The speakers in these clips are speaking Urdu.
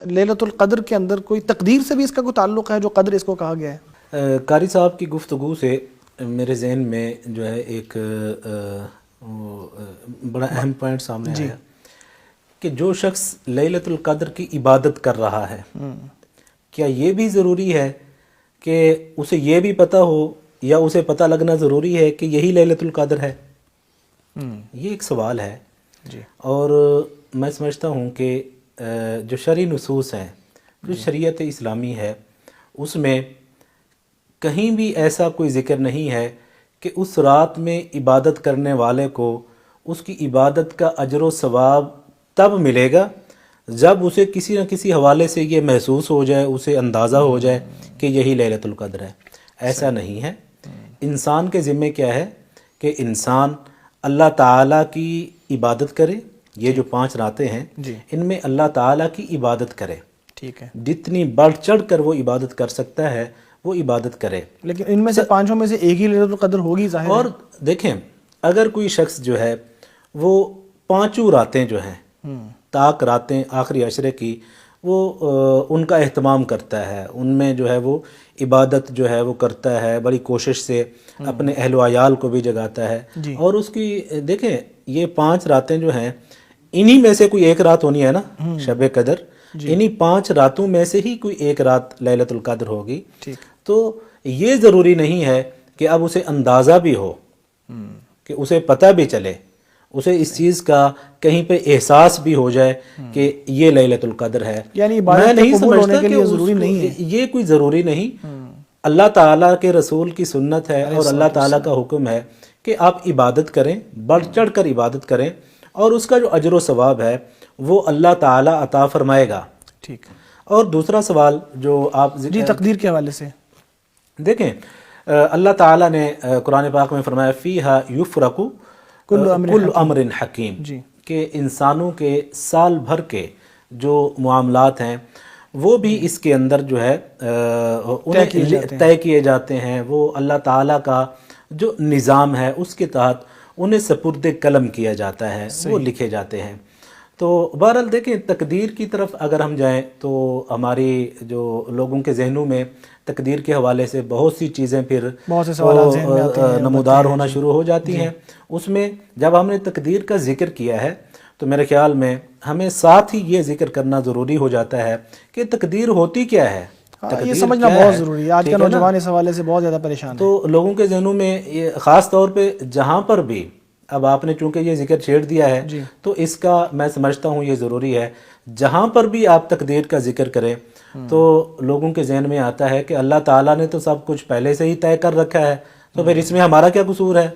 لیلۃ القدر کے اندر کوئی تقدیر سے بھی اس کا کوئی تعلق ہے جو قدر اس کو کہا گیا ہے؟ قاری صاحب کی گفتگو سے میرے ذہن میں جو ہے ایک بڑا اہم پوائنٹ سامنے آیا کہ جو شخص لیلۃ القدر کی عبادت کر رہا ہے کیا یہ بھی ضروری ہے کہ اسے یہ بھی پتہ ہو یا اسے پتہ لگنا ضروری ہے کہ یہی لیلۃ القدر ہے؟ یہ ایک سوال ہے اور میں سمجھتا ہوں کہ جو شرعی نصوص ہیں جو شریعت اسلامی ہے اس میں کہیں بھی ایسا کوئی ذکر نہیں ہے کہ اس رات میں عبادت کرنے والے کو اس کی عبادت کا اجر و ثواب تب ملے گا جب اسے کسی نہ کسی حوالے سے یہ محسوس ہو جائے، اسے اندازہ ہو جائے کہ یہی لیلۃ القدر ہے۔ ایسا نہیں ہے۔ انسان کے ذمے کیا ہے کہ انسان اللہ تعالیٰ کی عبادت کرے۔ یہ جو 5 راتیں ہیں ان میں اللہ تعالیٰ کی عبادت کرے، ٹھیک ہے، جتنی بڑھ چڑھ کر وہ عبادت کر سکتا ہے وہ عبادت کرے۔ لیکن ان میں سے 5 میں سے ایک ہی لیلۃ القدر ہوگی ظاہر اور دیکھیں اگر کوئی شخص جو ہے وہ 5 راتیں جو ہیں طاق راتیں آخری عشرے کی وہ ان کا اہتمام کرتا ہے، ان میں جو ہے وہ عبادت جو ہے وہ کرتا ہے، بڑی کوشش سے اپنے اہل و عیال کو بھی جگاتا ہے اور اس کی دیکھیں یہ 5 راتیں جو ہیں انہی میں سے کوئی ایک رات ہونی ہے نا شب قدر، انہی 5 راتوں میں سے ہی کوئی ایک رات لیلۃ القدر ہوگی۔ تو یہ ضروری نہیں ہے کہ اب اسے اندازہ بھی ہو، کہ اسے پتہ بھی چلے، اسے اس چیز کا کہیں پہ احساس بھی ہو جائے کہ یہ لیلۃ القدر ہے۔ یعنی میں نہیں سمجھتا کہ ضروری نہیں ہے، یہ کوئی ضروری نہیں۔ اللہ تعالیٰ کے رسول کی سنت ہے اور اللہ تعالیٰ کا حکم ہے کہ آپ عبادت کریں، بڑھ چڑھ کر عبادت کریں اور اس کا جو اجر و ثواب ہے وہ اللہ تعالیٰ عطا فرمائے گا۔ ٹھیک۔ اور دوسرا سوال جو آپ تقدیر کے حوالے سے دیکھیں اللہ تعالیٰ نے قرآن پاک میں فرمایا فیہا یفرق کل امر حکیم، کہ انسانوں کے سال بھر کے جو معاملات ہیں وہ بھی اس کے اندر جو ہے طے کیے جاتے ہیں، وہ اللہ تعالیٰ کا جو نظام ہے اس کے تحت انہیں سپرد قلم کیا جاتا ہے، وہ لکھے جاتے ہیں۔ تو بہرحال دیکھیں تقدیر کی طرف اگر ہم جائیں تو ہماری جو لوگوں کے ذہنوں میں تقدیر کے حوالے سے بہت سی چیزیں پھر نمودار ہونا شروع ہو جاتی ہیں۔ اس میں جب ہم نے تقدیر کا ذکر کیا ہے تو میرے خیال میں ہمیں ساتھ ہی یہ ذکر کرنا ضروری ہو جاتا ہے کہ تقدیر ہوتی کیا ہے، یہ سمجھنا بہت ضروری ہے۔ آج کا نوجوان اس حوالے سے بہت زیادہ پریشان ہے۔ تو لوگوں کے ذہنوں میں خاص طور پہ جہاں پر بھی اب آپ نے چونکہ یہ ذکر چھیڑ دیا ہے تو اس کا میں سمجھتا ہوں یہ ضروری ہے، جہاں پر بھی آپ تقدیر کا ذکر کریں تو لوگوں کے ذہن میں آتا ہے کہ اللہ تعالیٰ نے تو سب کچھ پہلے سے ہی طے کر رکھا ہے، تو پھر اس میں ہمارا کیا قصور ہے؟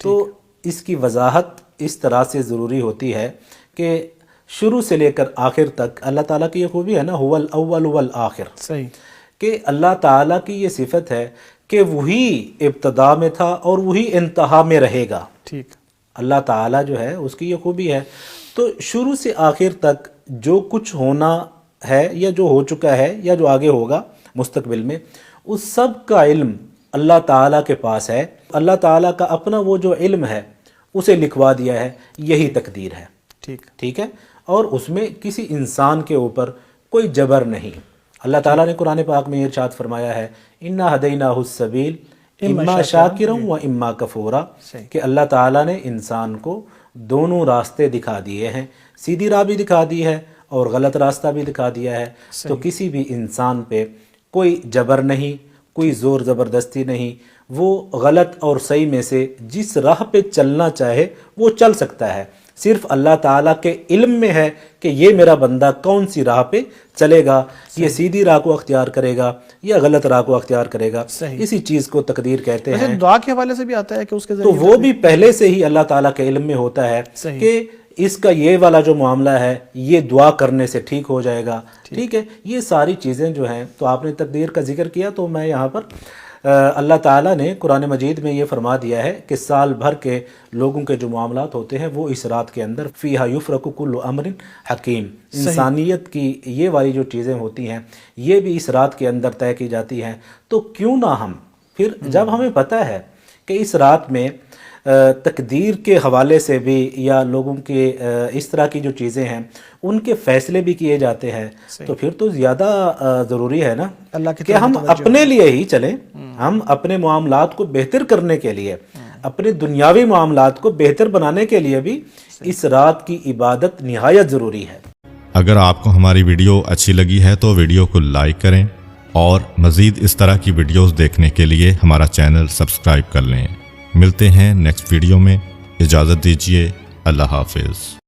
تو اس کی وضاحت اس طرح سے ضروری ہوتی ہے کہ شروع سے لے کر آخر تک اللہ تعالیٰ کی یہ خوبی ہے نا هو الاول والآخر، صحیح، کہ اللہ تعالیٰ کی یہ صفت ہے کہ وہی ابتدا میں تھا اور وہی انتہا میں رہے گا۔ ٹھیک، اللہ تعالیٰ جو ہے اس کی یہ خوبی ہے، تو شروع سے آخر تک جو کچھ ہونا ہے یا جو ہو چکا ہے یا جو آگے ہوگا مستقبل میں اس سب کا علم اللہ تعالیٰ کے پاس ہے۔ اللہ تعالیٰ کا اپنا وہ جو علم ہے اسے لکھوا دیا ہے، یہی تقدیر ہے۔ ٹھیک ہے، اور اس میں کسی انسان کے اوپر کوئی جبر نہیں۔ اللہ تعالیٰ نے قرآن پاک میں ارشاد فرمایا ہے اِنَّا هَدَيْنَاهُ السَّبِيلَ اِمَّا شَاكِرًا وَإِمَّا كَفُورًا، کہ اللہ تعالیٰ نے انسان کو دونوں راستے دکھا دیے ہیں، سیدھی راہ بھی دکھا دی ہے اور غلط راستہ بھی دکھا دیا ہے۔ تو کسی بھی انسان پہ کوئی جبر نہیں، کوئی زور زبردستی نہیں، وہ غلط اور صحیح میں سے جس راہ پہ چلنا چاہے وہ چل سکتا ہے۔ صرف اللہ تعالیٰ کے علم میں ہے کہ یہ میرا بندہ کون سی راہ پہ چلے گا، یہ سیدھی راہ کو اختیار کرے گا یا غلط راہ کو اختیار کرے گا، اسی چیز کو تقدیر کہتے ہیں۔ دعا کے حوالے سے بھی آتا ہے کہ اس کے تو وہ بھی پہلے سے ہی اللہ تعالیٰ کے علم میں ہوتا ہے کہ اس کا یہ والا جو معاملہ ہے یہ دعا کرنے سے ٹھیک ہو جائے گا۔ ٹھیک ہے، یہ ساری چیزیں جو ہیں، تو آپ نے تقدیر کا ذکر کیا تو میں یہاں پر اللہ تعالیٰ نے قرآن مجید میں یہ فرما دیا ہے کہ سال بھر کے لوگوں کے جو معاملات ہوتے ہیں وہ اس رات کے اندر فیہا یفرق کل امر حکیم، انسانیت کی یہ والی جو چیزیں ہوتی ہیں یہ بھی اس رات کے اندر طے کی جاتی ہیں۔ تو کیوں نہ ہم پھر جب ہمیں پتہ ہے کہ اس رات میں تقدیر کے حوالے سے بھی یا لوگوں کے اس طرح کی جو چیزیں ہیں ان کے فیصلے بھی کیے جاتے ہیں، تو پھر تو زیادہ ضروری ہے نا اللہ کی کہ طرف ہم متوجہ اپنے لیے ہی چلیں، ہم اپنے معاملات کو بہتر کرنے کے لیے، اپنے دنیاوی معاملات کو بہتر بنانے کے لیے بھی اس رات کی عبادت نہایت ضروری ہے۔ اگر آپ کو ہماری ویڈیو اچھی لگی ہے تو ویڈیو کو لائک کریں، اور مزید اس طرح کی ویڈیوز دیکھنے کے لیے ہمارا چینل سبسکرائب کر لیں۔ ملتے ہیں نیکسٹ ویڈیو میں، اجازت دیجیے، اللہ حافظ۔